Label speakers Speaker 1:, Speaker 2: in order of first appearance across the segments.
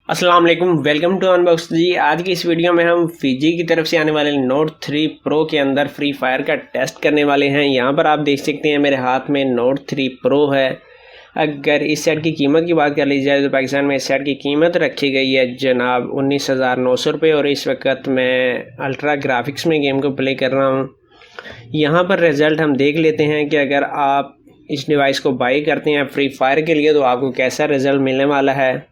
Speaker 1: अस्सलाम वालेकुम, welcome to unbox जी। आज की इस वीडियो में हम फिजी की तरफ से आने वाले नोट 3 प्रो के अंदर फ्री फायर का टेस्ट करने वाले हैं। यहाँ पर आप देख सकते हैं मेरे हाथ में नोट 3 प्रो है। अगर इस सेट की कीमत की बात कर ली जाए तो पाकिस्तान में इस सेट की कीमत रखी गई है जनाब 19,900 रुपये और इस वक्त मैं अल्ट्रा ग्राफिक्स में गेम को प्ले कर रहा हूँ। यहाँ पर रिज़ल्ट हम देख लेते हैं कि अगर आप इस डिवाइस को बाई करते हैं फ्री फायर के लिए तो आपको कैसा रिज़ल्ट मिलने वाला है।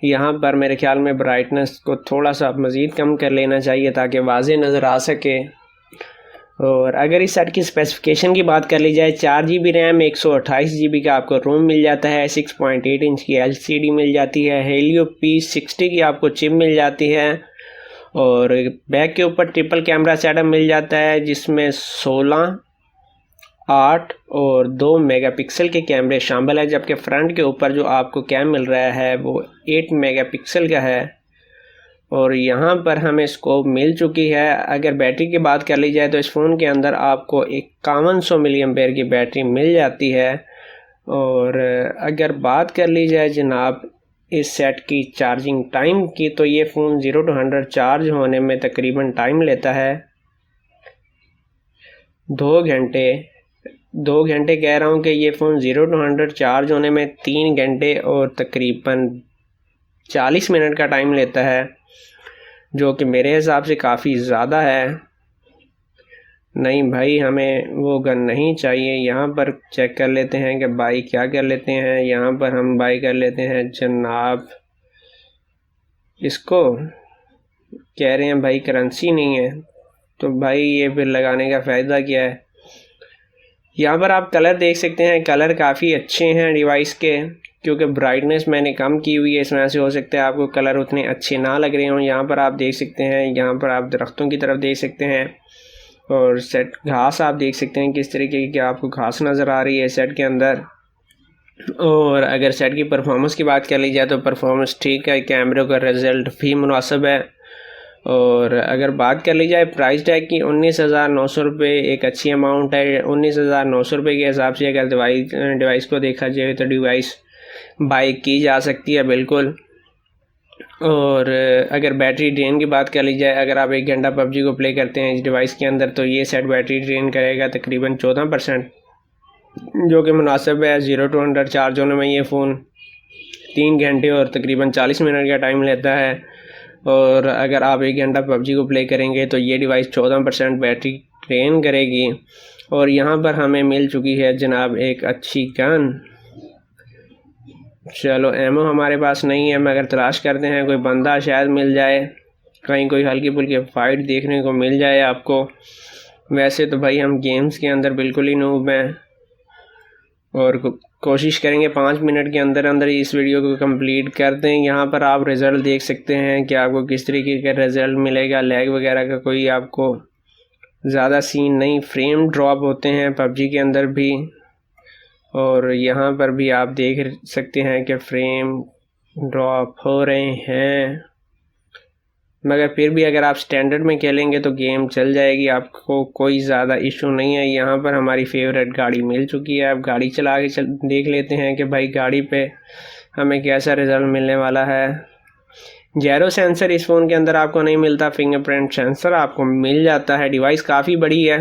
Speaker 1: यहाँ पर मेरे ख्याल में ब्राइटनेस को थोड़ा सा मज़ीद कम कर लेना चाहिए ताकि वाज़े नज़र आ सके। और अगर इस सेट की स्पेसिफिकेशन की बात कर ली जाए 4 GB रैम 128 GB का आपको रोम मिल जाता है, 6.8 इंच की LCD मिल जाती है, हेलियो P60 की आपको चिप मिल जाती है और बैक के ऊपर ट्रिपल कैमरा सेटअप मिल जाता है जिसमें 16, 8 और 2 मेगापिक्सल के कैमरे शामिल है, जबकि फ्रंट के ऊपर जो आपको कैम मिल रहा है वो 8 मेगापिक्सल का है और यहाँ पर हमें स्कोप मिल चुकी है। अगर बैटरी की बात कर ली जाए तो इस फ़ोन के अंदर आपको 5100 मिली एम्पेयर की बैटरी मिल जाती है। और अगर बात कर ली जाए जनाब इस सेट की चार्जिंग टाइम की तो ये फ़ोन 0 to 100 चार्ज होने में तकरीबन टाइम लेता है 2 घंटे। 2 घंटे कह रहा हूँ कि ये फ़ोन 0 to 100 चार्ज होने में 3 घंटे और तकरीबन 40 मिनट का टाइम लेता है, जो कि मेरे हिसाब से काफ़ी ज़्यादा है। नहीं भाई, हमें वो गन नहीं चाहिए। यहाँ पर चेक कर लेते हैं कि बाई क्या कर लेते हैं। यहाँ पर हम बाई कर लेते हैं जनाब इसको। कह रहे हैं भाई करेंसी नहीं है, तो भाई ये फिर लगाने का फ़ायदा क्या है। यहाँ पर आप कलर देख सकते हैं, कलर काफ़ी अच्छे हैं डिवाइस के, क्योंकि ब्राइटनेस मैंने कम की हुई है, इस वजह से हो सकता है आपको कलर उतने अच्छे ना लग रहे हों। यहाँ पर आप देख सकते हैं, यहाँ पर आप दरख्तों की तरफ देख सकते हैं और सेट घास आप देख सकते हैं किस तरीके की आपको घास नज़र आ रही है सेट के अंदर। और अगर सेट की परफॉर्मेंस की बात कर ली जाए तो परफॉर्मेंस ठीक है, कैमरे का रिज़ल्ट भी मुनासिब है। और अगर बात कर ली जाए प्राइस टैग की 19,900 रुपये एक अच्छी अमाउंट है। 19,900 रुपये के हिसाब से अगर डिवाइस को देखा जाए तो डिवाइस बाई की जा सकती है बिल्कुल। और अगर बैटरी ड्रेन की बात कर ली जाए, अगर आप 1 घंटा PUBG को प्ले करते हैं इस डिवाइस के अंदर तो ये सेट बैटरी ड्रेन करेगा तकरीबन 14%, जो कि मुनासिब है। 0 to 100 चार्ज होने में ये फ़ोन 3 घंटे और तकरीबन 40 मिनट का टाइम लेता है। और अगर आप 1 घंटा PUBG को प्ले करेंगे तो ये डिवाइस 14% बैटरी ड्रेन करेगी। और यहाँ पर हमें मिल चुकी है जनाब एक अच्छी गन। चलो एमओ हमारे पास नहीं है, मगर तलाश करते हैं कोई बंदा शायद मिल जाए, कहीं कोई हल्की फुल्की फाइट देखने को मिल जाए आपको। वैसे तो भाई हम गेम्स के अंदर बिल्कुल ही नूब हैं और कोशिश करेंगे 5 मिनट के अंदर अंदर इस वीडियो को कंप्लीट कर दें। यहाँ पर आप रिज़ल्ट देख सकते हैं कि आपको किस तरीके का रिज़ल्ट मिलेगा। लैग वगैरह का कोई आपको ज़्यादा सीन नहीं, फ्रेम ड्रॉप होते हैं PUBG के अंदर भी और यहाँ पर भी आप देख सकते हैं कि फ्रेम ड्रॉप हो रहे हैं, मगर फिर भी अगर आप स्टैंडर्ड में खेलेंगे तो गेम चल जाएगी, आपको कोई ज़्यादा इशू नहीं है। यहाँ पर हमारी फेवरेट गाड़ी मिल चुकी है, अब गाड़ी चला के देख लेते हैं कि भाई गाड़ी पे हमें कैसा रिज़ल्ट मिलने वाला है। जैरो सेंसर इस फ़ोन के अंदर आपको नहीं मिलता, फिंगरप्रिंट सेंसर आपको मिल जाता है। डिवाइस काफ़ी बड़ी है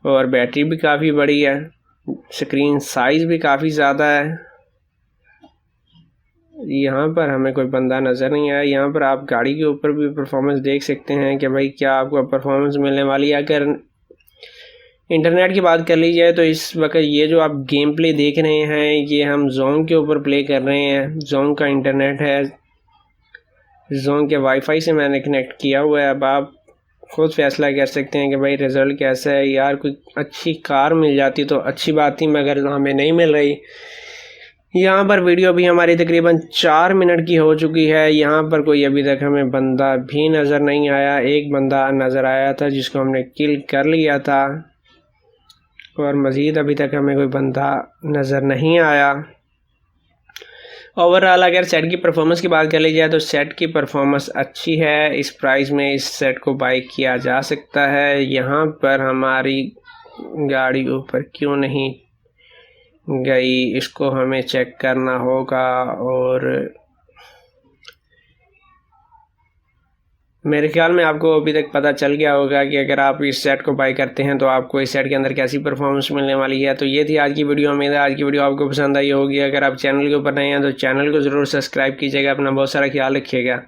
Speaker 1: और बैटरी भी काफ़ी बड़ी है, स्क्रीन साइज़ भी काफ़ी ज़्यादा है। यहाँ पर हमें कोई बंदा नज़र नहीं आया। यहाँ पर आप गाड़ी के ऊपर भी परफॉर्मेंस देख सकते हैं कि भाई क्या आपको परफॉर्मेंस मिलने वाली है। अगर इंटरनेट की बात कर ली जाए तो इस वक्त ये जो आप गेम प्ले देख रहे हैं ये हम जोंग के ऊपर प्ले कर रहे हैं। जोंग का इंटरनेट है, जोंग के वाईफाई से मैंने कनेक्ट किया हुआ है। अब आप खुद फैसला कर सकते हैं कि भाई रिज़ल्ट कैसा है। यार कुछ अच्छी कार मिल जाती तो अच्छी बात थी, मगर हमें नहीं मिल रही। यहाँ पर वीडियो भी हमारी तकरीबन 4 मिनट की हो चुकी है। यहाँ पर कोई अभी तक हमें बंदा भी नज़र नहीं आया। एक बंदा नज़र आया था जिसको हमने किल कर लिया था और मज़ीद अभी तक हमें कोई बंदा नज़र नहीं आया। ओवरऑल अगर सेट की परफॉर्मेंस की बात कर ली जाए तो सेट की परफॉर्मेंस अच्छी है। इस प्राइस में इस सेट को बाई किया जा सकता है। यहाँ पर हमारी गाड़ी ऊपर क्यों नहीं गई, इसको हमें चेक करना होगा। और मेरे ख्याल में आपको अभी तक पता चल गया होगा कि अगर आप इस सेट को बाय करते हैं तो आपको इस सेट के अंदर कैसी परफॉर्मेंस मिलने वाली है। तो ये थी आज की वीडियो। उम्मीद है आज की वीडियो आपको पसंद आई होगी। अगर आप चैनल के ऊपर नए हैं तो चैनल को ज़रूर सब्सक्राइब कीजिएगा। अपना बहुत सारा ख्याल रखिएगा।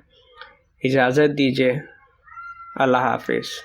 Speaker 1: इजाज़त दीजिए। अल्लाह हाफिज़।